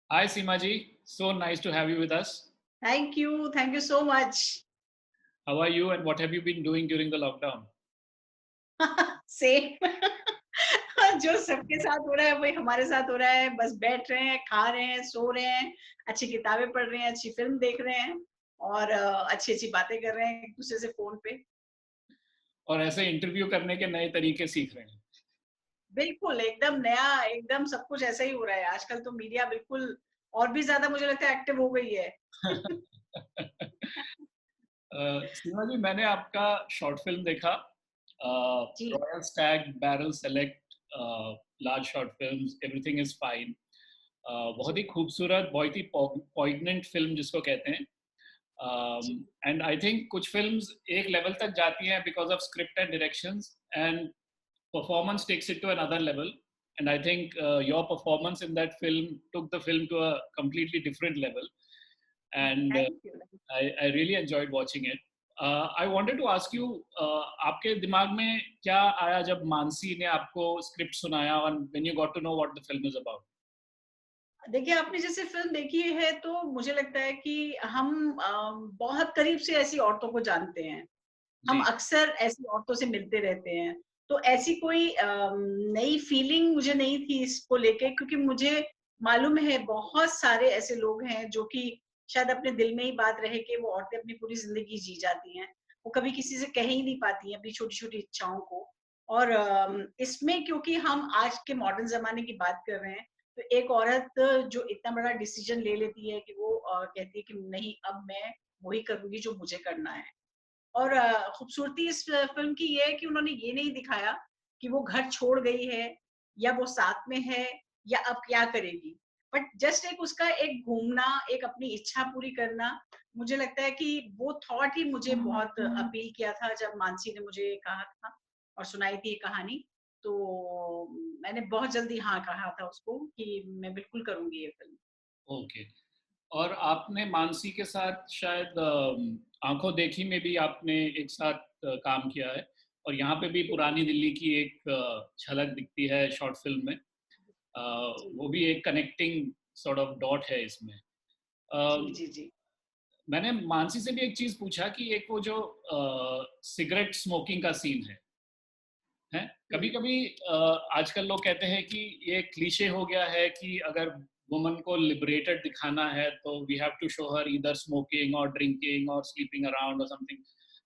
Hi Seema ji, so nice to have you with us. Thank you so much. How are you and what have you been doing during the lockdown? Same जो सबके साथ हो रहा है वही हमारे साथ हो रहा है। बस बैठ रहे हैं, खा रहे हैं, सो रहे हैं, अच्छी किताबें पढ़ रहे हैं, अच्छी फिल्म देख रहे हैं और अच्छी-अच्छी बातें कर रहे हैं एक-दूसरे से फ़ोन पे। और ऐसे इंटरव्यू करने के नए तरीके सीख रहे हैं। बिल्कुल, एकदम नया, एकदम सब कुछ ऐसा ही हो रहा है। आजकल तो मीडिया बिल्कुल और भी ज़्यादा मुझे लगता है एक्टिव हो गई है। सीमा जी, मैंने आपका शॉर्ट फिल्म देखा, जी, Royal Stag Barrel Select, large short films, everything is fine. बहुत जी, ही खूबसूरत, बहुत ही पॉइग्नेंट फिल्म जिसको कहते हैं। जी। एंड आई थिंक कुछ फिल्म्स एक लेवल तक जाती हैं because of script and directions, and performance takes it to another level. And I think your performance in that film took the film to a completely different level. And thank you. I really enjoyed watching it. I wanted to ask you, आपके दिमाग में क्या आया जब मानसी ने आपको script सुनाया and when you got to know what the film is about? देखिए, आपने जैसे फ़िल्म देखी है तो मुझे लगता है कि हम बहुत करीब से ऐसी औरतों को जानते हैं। हम जी, अक्सर ऐसी औरतों से मिलते रहते हैं। तो ऐसी कोई नई फ़ीलिंग मुझे नहीं थी इसको लेके क्योंकि मुझे मालूम है बहुत सारे ऐसे लोग हैं जो कि शायद अपने दिल में ही बात रहे कि वो औरतें अपनी पूरी ज़िंदगी जी जाती हैं। वो कभी किसी से कह ही नहीं पाती हैं अपनी छोटी-छोटी इच्छाओं को। और इसमें क्योंकि हम आज के मॉडर्न ज़माने की बात कर रहे हैं, तो एक औरत जो इतना बड़ा डिसीज़न ले लेती है कि वो कहती है कि नहीं अब मैं वही करूँगी जो मुझे करना है। और खूबसूरती इस फ़िल्म की ये है कि उन्होंने ये नहीं दिखाया कि वो घर छोड़ गई है या वो साथ में है या अब क्या करेगी। बट जस्ट एक उसका एक घूमना, एक अपनी इच्छा पूरी करना, मुझे लगता है कि वो थॉट ही मुझे बहुत अपील किया था जब मानसी ने मुझे कहा था और सुनाई थी ये कहानी। तो मैंने बहुत जल्दी हाँ कहा था उसको कि मैं बिल्कुल करूँगी ये फ़िल्म। ओके। और आपने मानसी के साथ शायद आंखों देखी में भी आपने एक साथ काम किया है, और यहाँ पे भी जी, पुरानी दिल्ली की एक झलक दिखती है शॉर्ट फिल्म में। अ, जी, वो भी एक कनेक्टिंग सॉर्ट ऑफ डॉट है इसमें। अ, जी, जी, जी। मैंने मानसी से भी एक चीज पूछा कि एक वो जो सिगरेट स्मोकिंग का सीन है कभी हुँ। कभी आजकल लोग कहते हैं कि ये क्लीशे हो गया है कि अगर वुमन को लिबरेटेड दिखाना है तो we have to show her either smoking और ड्रिंकिंग और स्लीपिंग अराउंड और समथिंग।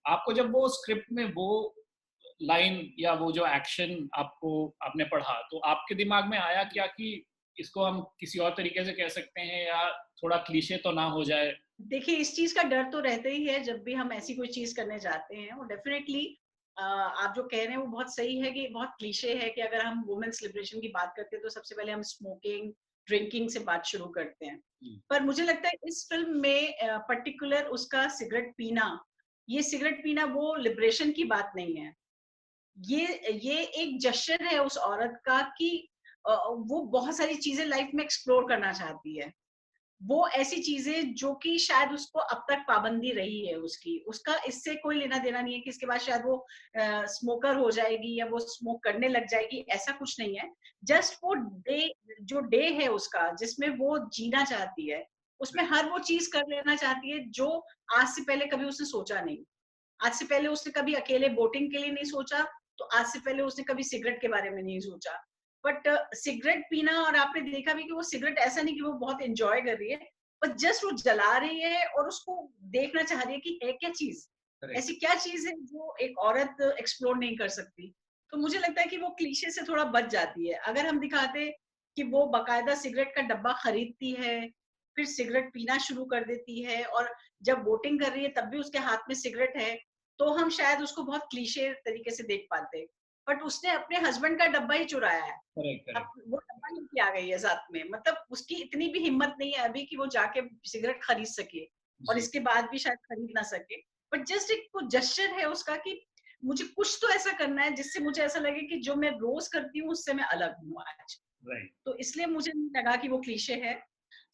आपको जब वो स्क्रिप्ट में वो लाइन या वो जो एक्शन आपको आपने पढ़ा तो आपके दिमाग में आया क्या कि इसको हम किसी और तरीके से कह सकते हैं या थोड़ा क्लीशे तो ना हो जाए? देखिए, इस चीज़ का डर तो रहता ही है जब भी हम ऐसी कोई चीज़ करने जाते हैं और डेफ़िनेटली आप जो कह रहे हैं वो बहुत सही है कि बहुत क्लीशे है कि अगर हम वुमेन्स लिबरेशन की बात करते हैं तो सबसे पहले हम स्मोकिंग, ड्रिंकिंग से बात शुरू करते हैं। हम्म, पर मुझे लगता है इस फ़िल्म में पर्टिकुलर उसका सिगरेट पीना, ये सिगरेट पीना वो लिबरेशन की बात नहीं है। ये एक जश्न है उस औरत का कि वो बहुत सारी चीज़ें लाइफ़ में एक्सप्लोर करना चाहती है। वो ऐसी चीज़ें जो कि शायद उसको अब तक पाबंदी रही है उसकी, उसका इससे कोई लेना-देना नहीं है कि इसके बाद शायद वो स्मोकर हो जाएगी या वो स्मोक करने लग जाएगी, ऐसा कुछ नहीं है। जस्ट वो जो डे है उसका जिसमें वो जीना चाहती है, उसमें हर वो चीज़ कर लेना चाहती है जो आज से पहले कभी उसने सोचा नहीं। आज से पहले उसने कभी अकेले बोटिंग के लिए नहीं सोचा, तो आज से पहले उसने कभी सिगरेट के बारे में नहीं सोचा। बट सिगरेट पीना और आपने देखा भी कि वो सिगरेट ऐसा नहीं कि वो बहुत एन्जॉय कर रही है, बट जस्ट वो जला रही है और उसको देखना चाह रही है कि है क्या चीज़? करेक्ट। ऐसी क्या चीज़ है जो एक औरत एक्सप्लोर नहीं कर सकती? तो मुझे लगता है कि वो क्लीशे से थोड़ा बच जाती है। अगर हम दिखाते कि वो बाकायदा सिगरेट का डब्बा खरीदती है, फिर सिगरेट पीना शुरू कर देती है और जब बोटिंग कर रही है तब भी उसके हाथ में सिगरेट है, तो हम शायद उसको बहुत क्लीशे तरीके से देख पाते। बट उसने अपने हस्बैंड का डब्बा ही चुराया है। करेक्ट। अब करेक्ट। वो डब्बा लेके आ गई है साथ में, मतलब उसकी इतनी भी हिम्मत नहीं है अभी कि वो जाके सिगरेट खरीद सके और जी। इसके बाद भी शायद खरीद ना सके। बट जस्ट एक वो जेस्चर है उसका कि मुझे कुछ तो ऐसा करना है जिससे मुझे ऐसा लगे कि जो मैं रोज़ करती हूँ उससे मैं अलग हूँ आज। राइट। तो इसलिए मुझे नहीं लगा कि वो क्लीशे है।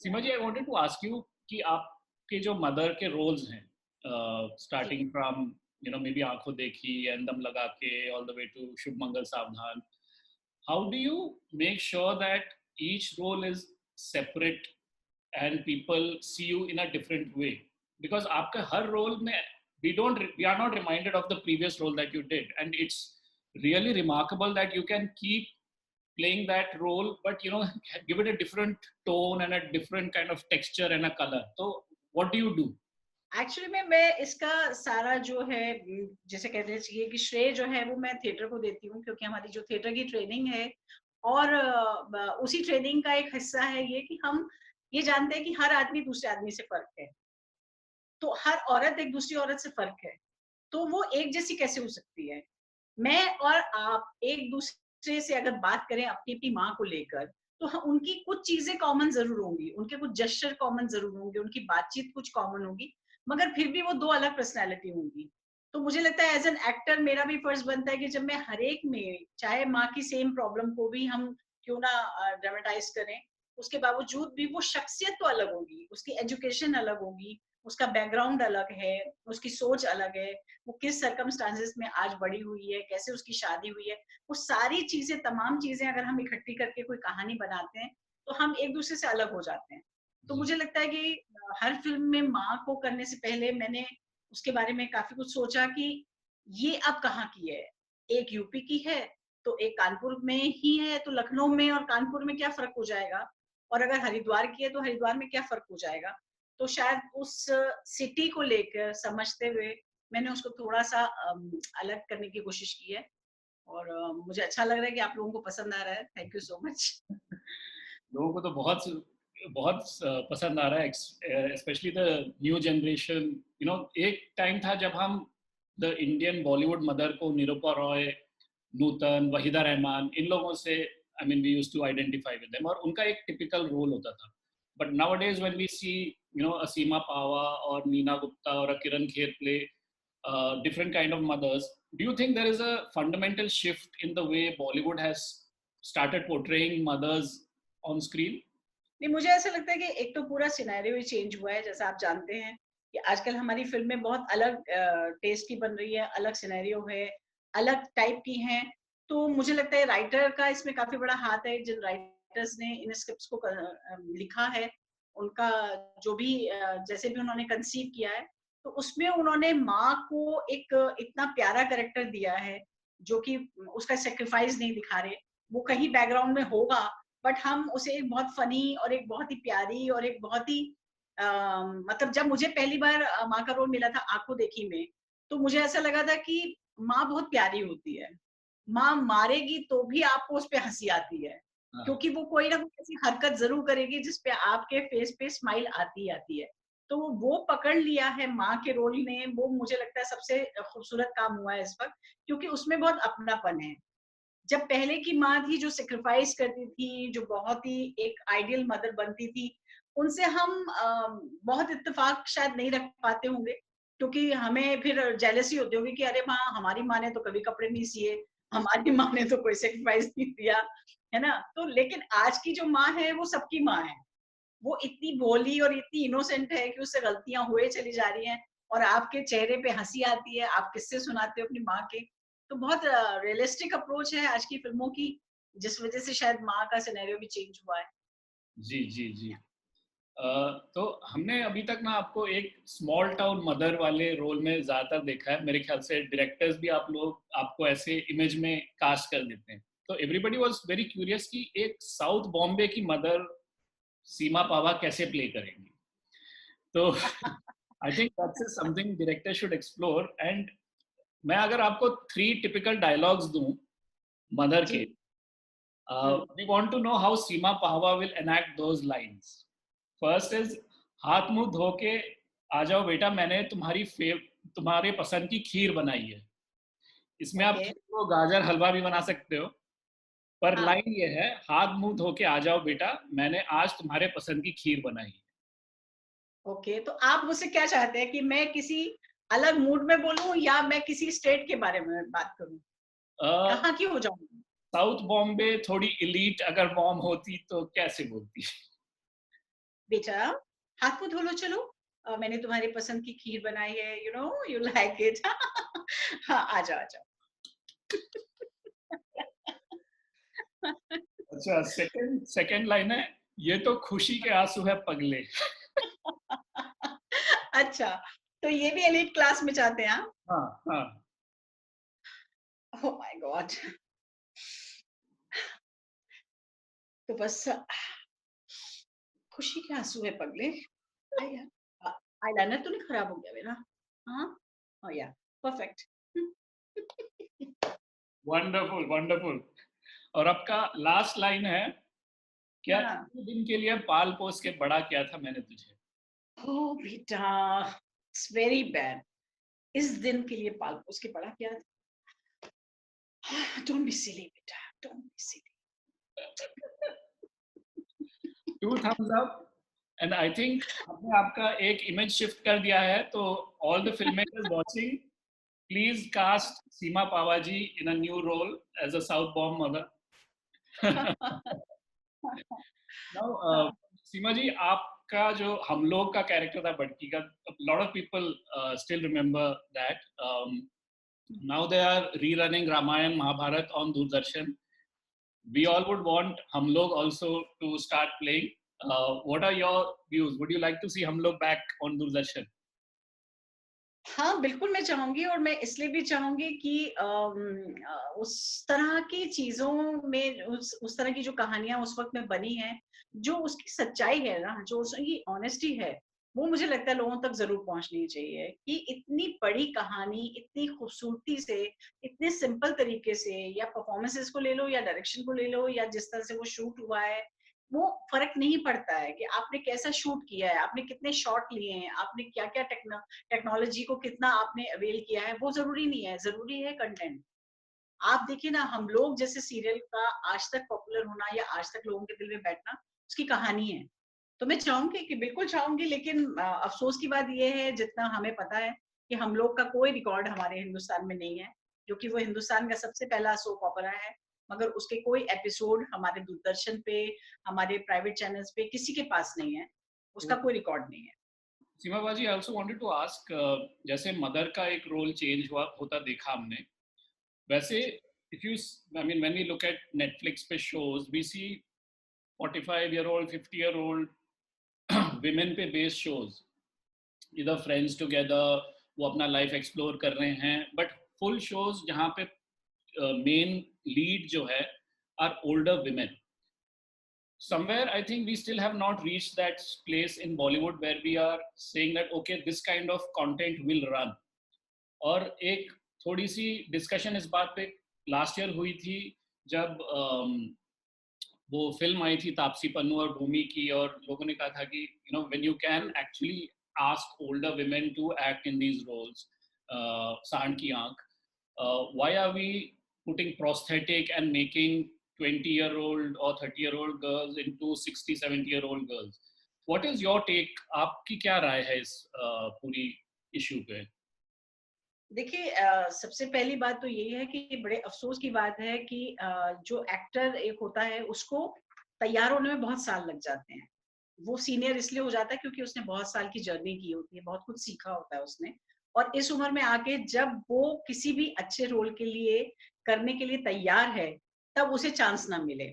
Seema ji, I wanted to ask you कि आपके जो मदर के रोल्स हैं, जी। Starting from maybe Ankhon Dekhi and Dum Laga Ke all the way to Shubh Mangal Saavdhan, how do you make sure that each role is separate and people see you in a different way, because आपका हर role में we are not reminded of the previous role that you did, and it's really remarkable that you can keep playing that role, but give it a different tone and a different kind of texture and a color. So what do you do? Actually में मैं इसका सारा जो है जैसे कहते चाहिए कि श्रेय जो है वो मैं थिएटर को देती हूँ, क्योंकि हमारी जो थिएटर की ट्रेनिंग है और उसी ट्रेनिंग का एक हिस्सा है ये कि हम ये जानते हैं कि हर आदमी दूसरे आदमी से फर्क है, तो हर औरत एक दूसरी औरत से फर्क है, तो वो एक जैसी कैसे हो सकती है। मैं और आप एक दूसरे से अगर बात करें अपनी अपनी माँ को लेकर, तो उनकी कुछ चीजें कॉमन जरूर होंगी, उनके कुछ जेस्चर कॉमन जरूर होंगे, उनकी बातचीत कुछ कॉमन होगी, मगर फिर भी वो दो अलग पर्सनैलिटी होंगी। तो मुझे लगता है एज एन एक्टर मेरा भी फर्ज बनता है कि जब मैं हर एक में चाहे माँ की सेम प्रॉब्लम को भी हम क्यों ना ड्रामेटाइज करें, उसके बावजूद भी वो शख्सियत तो अलग होगी, उसकी एजुकेशन अलग होगी, उसका बैकग्राउंड अलग है, उसकी सोच अलग है, वो किस सर्कमस्टांसेस में आज बड़ी हुई है, कैसे उसकी शादी हुई है, वो सारी चीजें तमाम चीजें अगर हम इकट्ठी करके कोई कहानी बनाते हैं तो हम एक दूसरे से अलग हो जाते हैं। तो मुझे लगता है कि हर फिल्म में माँ को करने से पहले मैंने उसके बारे में काफी कुछ सोचा कि ये अब कहाँ की है, एक यूपी की है तो एक कानपुर में ही है, तो लखनऊ में और कानपुर में क्या फर्क हो जाएगा, और अगर हरिद्वार की है तो हरिद्वार में क्या फर्क हो जाएगा। तो शायद उस सिटी को लेकर समझते हुए मैंने उसको थोड़ा सा अलग करने की कोशिश की है, और मुझे अच्छा लग रहा है कि आप लोगों को पसंद आ रहा है। Thank you so much. लोगों को तो बहुत बहुत पसंद आ रहा है, स्पेशली द न्यू जनरेशन। एक टाइम था जब हम द इंडियन बॉलीवुड मदर को निरूपा रॉय, नूतन, वहीदा रहमान, इन लोगों से I mean we used to identify with them, और उनका एक टिपिकल रोल होता था। But nowadays when we see Aseema Pahwa और नीना गुप्ता और Kiran Kher play different kind of mothers, do you think there is a fundamental shift in the way Bollywood has started portraying mothers on screen? नहीं, मुझे ऐसा लगता है कि एक तो पूरा सिनेरियो ही चेंज हुआ है। जैसा आप जानते हैं कि आजकल हमारी फिल्में बहुत अलग टेस्ट की बन रही है, अलग सिनेरियो है, अलग टाइप की हैं। तो मुझे लगता है राइटर का इसमें काफी बड़ा हाथ है। जिन राइटर्स ने इन स्क्रिप्ट्स को लिखा है, उनका जो भी जैसे भी उन्होंने कंसीव किया है, तो उसमें उन्होंने माँ को एक इतना प्यारा कैरेक्टर दिया है जो कि उसका सेक्रीफाइस नहीं दिखा रहे। वो कहीं बैकग्राउंड में होगा, बट हम उसे एक बहुत फनी और एक बहुत ही प्यारी और एक बहुत ही मतलब जब मुझे पहली बार माँ का रोल मिला था आंखों देखी में, तो मुझे ऐसा लगा था कि माँ बहुत प्यारी होती है, माँ मारेगी तो भी आपको उस पे हंसी आती है, क्योंकि वो कोई ना कोई ऐसी हरकत जरूर करेगी जिसपे आपके फेस पे स्माइल आती आती है। तो वो पकड़ लिया है माँ के रोल ने, वो मुझे लगता है सबसे खूबसूरत काम हुआ है इस वक्त, क्योंकि उसमें बहुत अपनापन है। जब पहले की माँ थी जो सेक्रीफाइस करती थी, जो बहुत ही एक आइडियल मदर बनती थी, उनसे हम बहुत इत्तेफाक शायद नहीं रख पाते होंगे, क्योंकि हमें फिर जेलसी होती होगी कि अरे माँ, हमारी माँ ने तो कभी कपड़े नहीं सिए, हमारी माँ ने तो कोई सेक्रीफाइस नहीं दिया, है ना। तो लेकिन आज की जो माँ है वो सबकी माँ है, वो इतनी भोली और इतनी इनोसेंट है कि उससे गलतियां हुए चली जा रही हैं, और आपके चेहरे पे हंसी आती है, आप किस्से सुनाते हो अपनी माँ के। तो बहुत रियलिस्टिक अप्रोच है आज की फिल्मों की, जिस वजह से शायद माँ का सिनेरियो भी चेंज हुआ है। जी जी जी। तो हमने अभी तक ना आपको एक स्मॉल टाउन मदर वाले रोल में ज्यादातर देखा है। मेरे ख्याल से डायरेक्टर्स भी आप लोग आपको ऐसे इमेज में कास्ट कर देते हैं। तो एवरीबडी वाज वेरी क्यूरियस कि एक साउथ बॉम्बे की मदर सीमा पावा कैसे प्ले करेंगी। तो I think that's something director should explore. And मैं अगर आपको 3 टिपिकल डायलॉग्स दूं मदर के, जी। we want to know how Seema Pahwa will enact those lines. First is, हाथ मुंह धो के आ जाओ बेटा, मैंने तुम्हारे पसंद की खीर बनाई है। इसमें आप ओके। खीर को गाजर हलवा भी बना सकते हो, पर हाँ। लाइन ये है, हाथ मुंह धो के आ जाओ बेटा, मैंने आज तुम्हारे पसंद की खीर बनाई है। ओके, तो आप मुझसे क्या चाहते हैं कि मैं किसी अलग मूड में बोलूं या मैं किसी स्टेट के बारे में बात करूं, कहाँ की हो जाऊं? साउथ बॉम्बे थोड़ी इलीट अगर मॉम होती तो कैसे बोलती? बेटा, हाथ को धो लो, चलो, मैंने तुम्हारी पसंद की खीर बनाई है, you know you like it. हाँ, आ जाओ, आ जाओ। अच्छा, सेकंड सेकंड लाइन है, ये तो खुशी के आंसू है पगले। अच्छा, तो ये भी एलीट क्लास में चाहते हैं आप? हाँ, हाँ। Oh my God! तो बस खुशी के आँसू है पगले। आई आईलाइनर तो नहीं खराब हो गया मेरा? हाँ? ओह या परफेक्ट। Wonderful, wonderful. और आपका लास्ट लाइन है, क्या हाँ। इतने दिन के लिए पाल पोस के बड़ा किया था मैंने तुझे? ओह बेटा, इट्स वेरी बैड। इस दिन के लिए पाल-पोस के बड़ा किया था। डोंट बी सिली बेटा, don't be silly. Two thumbs up. And I think आपने आपका एक इमेज शिफ्ट कर दिया है, तो all the film makers watching, please cast Seema Pahwaji in a new role as a South Bombay mother. Now हाँ, सीमा जी, आपका जो हम लोग का कैरेक्टर था बड़की का, lot of people still remember that. Now they are rerunning Ramayan Mahabharat on Doordarshan. We all would want हम लोग also to start playing. What are your views? Would you like to see हम लोग back on दूरदर्शन? हाँ, बिल्कुल मैं चाहूँगी और मैं इसलिए भी चाहूँगी कि उस तरह की चीज़ों में उस तरह की जो कहानियाँ उस वक़्त में बनी हैं, जो उसकी सच्चाई है ना, जो उसकी ऑनेस्टी है, वो मुझे लगता है लोगों तक ज़रूर पहुँचनी चाहिए कि इतनी बड़ी कहानी, इतनी खूबसूरती से, इतने सिंपल तरीके से या परफ़ॉर्मेंसेज़ को ले लो या डायरेक्शन को ले लो या जिस तरह से वो शूट हुआ है, वो फ़र्क नहीं पड़ता है कि आपने कैसा शूट किया है, आपने कितने शॉट लिए हैं, आपने क्या-क्या टेक्नोलॉजी को कितना आपने अवेल किया है, वो ज़रूरी नहीं है, ज़रूरी है कंटेंट। आप देखिए ना, हम लोग जैसे सीरियल का आज तक पॉपुलर होना या आज तक लोगों के दिल में बैठना, उसकी कहानी है। तो मैं चाहूँगी कि बिल्कुल चाहूँगी, लेकिन अफ़सोस की बात ये है, जितना हमें पता है कि हम लोग का कोई रिकॉर्ड हमारे हिंदुस्तान में नहीं है, क्योंकि वो हिंदुस्तान का सबसे पहला सोप ओपेरा है, मगर उसके कोई एपिसोड हमारे दूरदर्शन पे, हमारे प्राइवेट चैनल्स पे किसी के पास नहीं है। उसका कोई रिकॉर्ड नहीं है। सीमा बाजी, I also wanted to ask, जैसे मदर का एक रोल चेंज हुआ होता देखा हमने, वैसे जी। if you, I mean when we look at Netflix पे shows, we see 45-year-old, 50-year-old women पे based shows, इधर फ्रेंड्स टुगेदर, वो अपना लाइफ एक्सप्लोर कर रहे हैं, बट फुल शोज जहाँ पे मेन लीड जो है are older women. Somewhere I think we still have not reached that place in Bollywood where we are saying that okay, this kind of content will run. और एक थोड़ी सी discussion इस बात पे लास्ट ईयर हुई थी, जब वो फिल्म आई थी तापसी पन्नू और भूमि की, और लोगों ने कहा था कि when you can actually ask older women to act in these roles, Saand Ki आंख, why are we putting prosthetic and making 20-year-old or 30-year-old girls into 60-70-year-old girls? What is your take? आपकी क्या राय है इस पूरी इशू पे? देखिए, सबसे पहली बात तो यही है कि बड़े अफ़सोस की बात है कि जो एक्टर एक होता है, उसको तैयार होने में बहुत साल लग जाते हैं। वो सीनियर इसलिए हो जाता है क्योंकि उसने बहुत साल की जर्नी की होती है, बहुत कुछ सीखा होता है उसने, और इस उम्र में आके जब वो किसी भी अच्छे रोल के लिए करने के लिए तैयार है, तब उसे चांस ना मिले।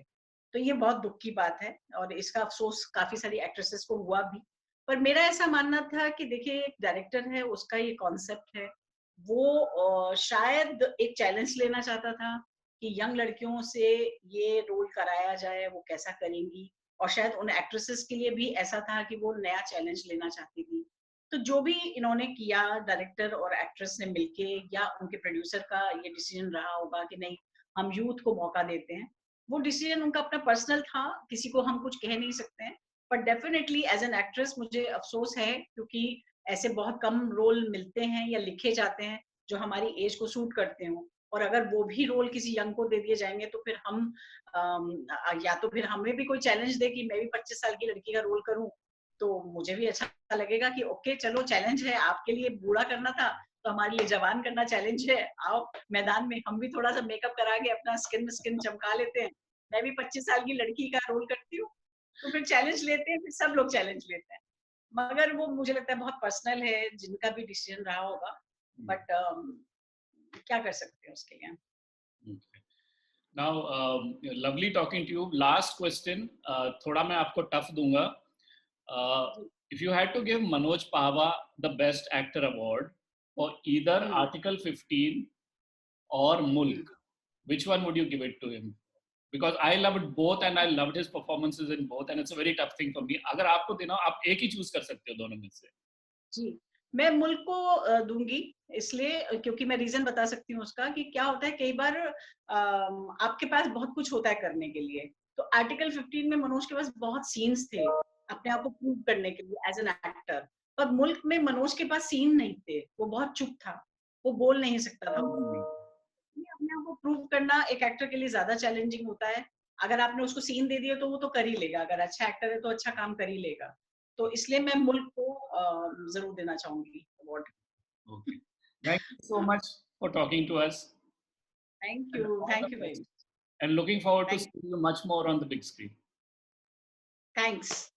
तो ये बहुत दुःख की बात है और इसका अफ़सोस काफ़ी सारी एक्ट्रेसेस को हुआ भी। पर मेरा ऐसा मानना था कि देखिए, एक डायरेक्टर है, उसका ये कॉन्सेप्ट है, वो शायद एक चैलेंज लेना चाहता था कि यंग लड़कियों से ये रोल कराया जाए, वो कैसा करेंगी, और शायद उन एक्ट्रेसेस के लिए भी ऐसा था कि वो नया चैलेंज लेना चाहती थी। तो जो भी इन्होंने किया, डायरेक्टर और एक्ट्रेस ने मिलके, या उनके प्रोड्यूसर का ये डिसीजन रहा होगा कि नहीं, हम यूथ को मौका देते हैं, वो डिसीजन उनका अपना पर्सनल था, किसी को हम कुछ कह नहीं सकते हैं। But definitely as an actress मुझे अफसोस है, क्योंकि ऐसे बहुत कम रोल मिलते हैं या लिखे जाते हैं जो हमारी एज को सूट करते हो, और अगर वो भी रोल किसी यंग को दे दिए जाएंगे तो फिर हम या तो फिर हमें भी कोई चैलेंज दे कि मैं भी 25 साल की लड़की का रोल करूं, तो मुझे भी अच्छा लगेगा कि ओके चलो, चैलेंज है, आपके लिए बूढ़ा करना था तो हमारे लिए जवान करना चैलेंज है, आओ मैदान में, हम भी थोड़ा सा मेकअप करा के अपना स्किन स्किन चमका लेते हैं, मैं भी 25 साल की लड़की का रोल करती हूँ, तो फिर चैलेंज लेते हैं, फिर सब लोग चैलेंज लेते हैं। मगर वो मुझे लगता है बहुत पर्सनल है, जिनका भी डिसीजन रहा होगा, बट क्या कर सकते हैं उसके लिए। Now, lovely talking to you. Last question, थोड़ा मैं आपको tough दूंगा. Uh, if you had to give Manoj Pahwa the Best Actor Award for either Article 15 or Mulk, which one would you give it to him? Because I loved both and I loved his performances in both, and it's a very tough thing for me. अगर आपको देना हो, आप एक ही choose कर सकते हो दोनों में से. जी, मैं मुल्क को दूंगी, इसलिए क्योंकि मैं रीजन बता सकती हूँ उसका कि क्या होता है कई बार आपके पास बहुत कुछ होता है करने के लिए, तो आर्टिकल 15 में मनोज के पास बहुत सीन्स थे अपने आप को प्रूव करने के लिए एज एन एक्टर, पर मुल्क में मनोज के पास सीन नहीं थे, वो बहुत चुप था, वो बोल नहीं सकता था अपने आप को प्रूव करना एक एक्टर के लिए ज्यादा चैलेंजिंग होता है. अगर आपने उसको सीन दे दिया तो वो तो कर ही लेगा, अगर अच्छा एक्टर है तो अच्छा काम कर ही लेगा, तो इसलिए मैं मुल्क को जरूर देना चाहूंगी award. Okay. Thank you so much for talking to us. Thank you very much. And looking forward to seeing you much more on the big screen. Thanks.